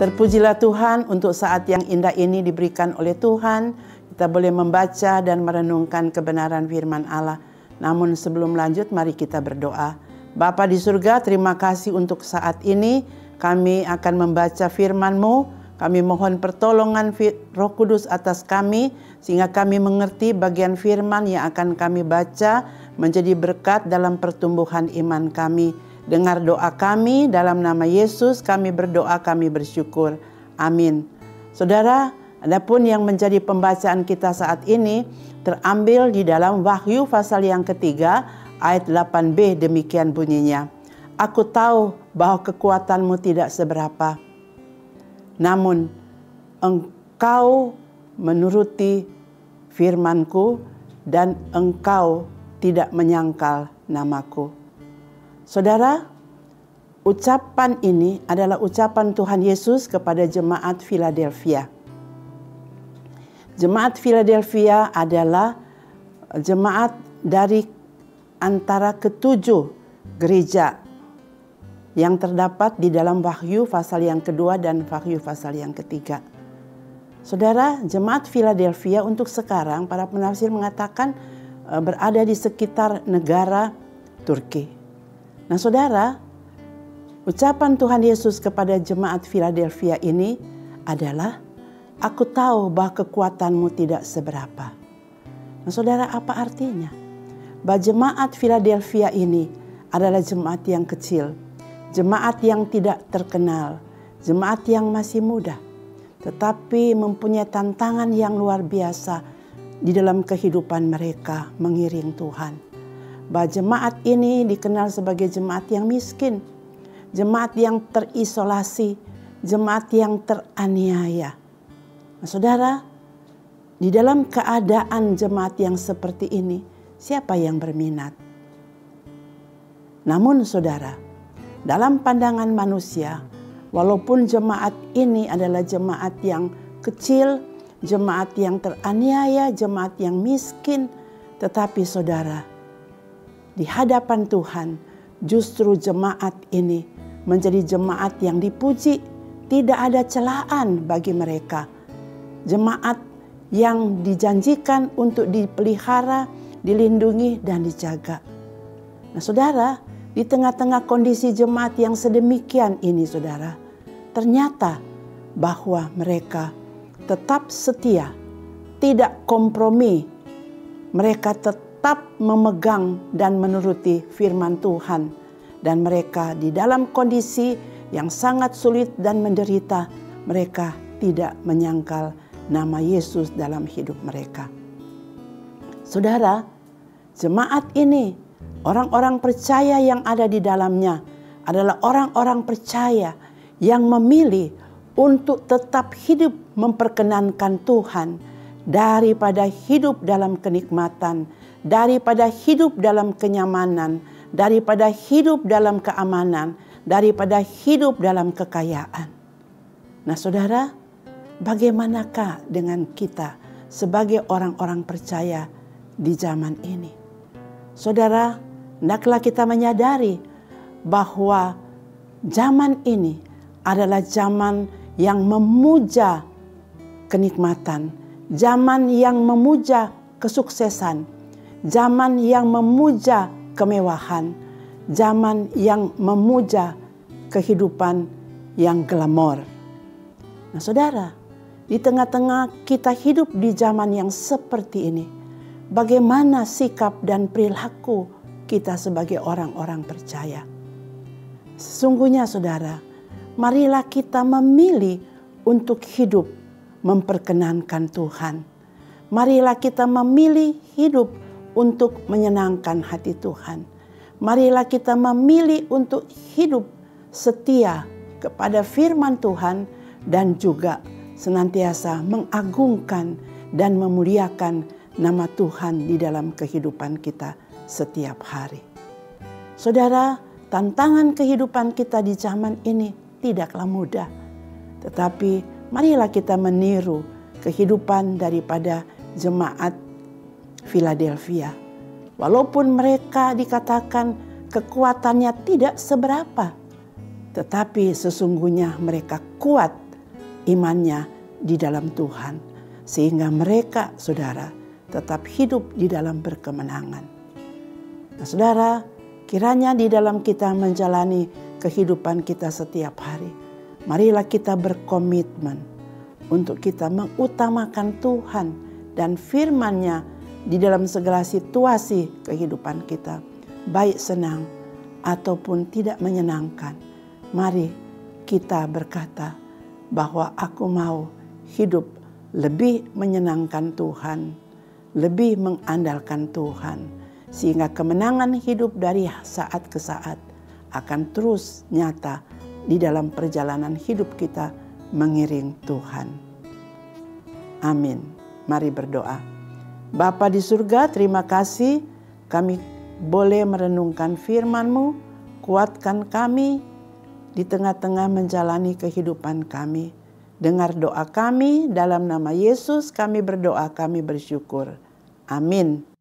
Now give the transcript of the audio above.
Terpujilah Tuhan untuk saat yang indah ini diberikan oleh Tuhan. Kita boleh membaca dan merenungkan kebenaran firman Allah. Namun sebelum lanjut, mari kita berdoa. Bapa di surga, terima kasih untuk saat ini. Kami akan membaca firman-Mu. Kami mohon pertolongan Roh Kudus atas kami, sehingga kami mengerti bagian firman yang akan kami baca menjadi berkat dalam pertumbuhan iman kami. Dengar doa kami, dalam nama Yesus kami berdoa, kami bersyukur. Amin. Saudara, adapun yang menjadi pembacaan kita saat ini terambil di dalam Wahyu pasal yang ketiga ayat 8b, demikian bunyinya. Aku tahu bahwa kekuatanmu tidak seberapa, namun engkau menuruti firmanku dan engkau tidak menyangkal namaku. Saudara, ucapan ini adalah ucapan Tuhan Yesus kepada jemaat Philadelphia. Jemaat Philadelphia adalah jemaat dari antara ketujuh gereja yang terdapat di dalam Wahyu pasal yang kedua dan Wahyu pasal yang ketiga. Saudara, jemaat Philadelphia untuk sekarang para penafsir mengatakan berada di sekitar negara Turki. Nah saudara, ucapan Tuhan Yesus kepada jemaat Philadelphia ini adalah, aku tahu bahwa kekuatanmu tidak seberapa. Nah saudara, apa artinya? Bahwa jemaat Philadelphia ini adalah jemaat yang kecil, jemaat yang tidak terkenal, jemaat yang masih muda, tetapi mempunyai tantangan yang luar biasa di dalam kehidupan mereka mengiring Tuhan. Bahwa jemaat ini dikenal sebagai jemaat yang miskin, jemaat yang terisolasi, jemaat yang teraniaya. Nah, saudara, di dalam keadaan jemaat yang seperti ini, siapa yang berminat? Namun saudara, dalam pandangan manusia, walaupun jemaat ini adalah jemaat yang kecil, jemaat yang teraniaya, jemaat yang miskin, tetapi saudara, di hadapan Tuhan, justru jemaat ini menjadi jemaat yang dipuji. Tidak ada celaan bagi mereka. Jemaat yang dijanjikan untuk dipelihara, dilindungi, dan dijaga. Nah saudara, di tengah-tengah kondisi jemaat yang sedemikian ini saudara, ternyata bahwa mereka tetap setia, tidak kompromi. Mereka tetap memegang dan menuruti firman Tuhan. Dan mereka di dalam kondisi yang sangat sulit dan menderita, mereka tidak menyangkal nama Yesus dalam hidup mereka. Saudara, jemaat ini, orang-orang percaya yang ada di dalamnya adalah orang-orang percaya yang memilih untuk tetap hidup memperkenankan Tuhan daripada hidup dalam kenikmatan, daripada hidup dalam kenyamanan, daripada hidup dalam keamanan, daripada hidup dalam kekayaan. Nah saudara, bagaimanakah dengan kita sebagai orang-orang percaya di zaman ini? Saudara, hendaklah kita menyadari bahwa zaman ini adalah zaman yang memuja kenikmatan, zaman yang memuja kesuksesan, zaman yang memuja kemewahan, zaman yang memuja kehidupan yang glamor. Nah saudara, di tengah-tengah kita hidup di zaman yang seperti ini, bagaimana sikap dan perilaku kita sebagai orang-orang percaya? Sesungguhnya saudara, marilah kita memilih untuk hidup memperkenankan Tuhan. Marilah kita memilih hidup untuk menyenangkan hati Tuhan. Marilah kita memilih untuk hidup setia kepada firman Tuhan dan juga senantiasa mengagungkan dan memuliakan nama Tuhan di dalam kehidupan kita setiap hari. Saudara, tantangan kehidupan kita di zaman ini tidaklah mudah. Tetapi marilah kita meniru kehidupan daripada jemaat Philadelphia. Walaupun mereka dikatakan kekuatannya tidak seberapa, tetapi sesungguhnya mereka kuat imannya di dalam Tuhan, sehingga mereka, saudara, tetap hidup di dalam berkemenangan. Nah, saudara, kiranya di dalam kita menjalani kehidupan kita setiap hari, marilah kita berkomitmen untuk kita mengutamakan Tuhan dan firman-Nya di dalam segala situasi kehidupan kita, baik senang ataupun tidak menyenangkan. Mari kita berkata bahwa aku mau hidup lebih menyenangkan Tuhan, lebih mengandalkan Tuhan, sehingga kemenangan hidup dari saat ke saat akan terus nyata di dalam perjalanan hidup kita mengiring Tuhan. Amin. Mari berdoa. Bapa di surga, terima kasih kami boleh merenungkan firman-Mu. Kuatkan kami di tengah-tengah menjalani kehidupan kami. Dengar doa kami, dalam nama Yesus kami berdoa, kami bersyukur. Amin.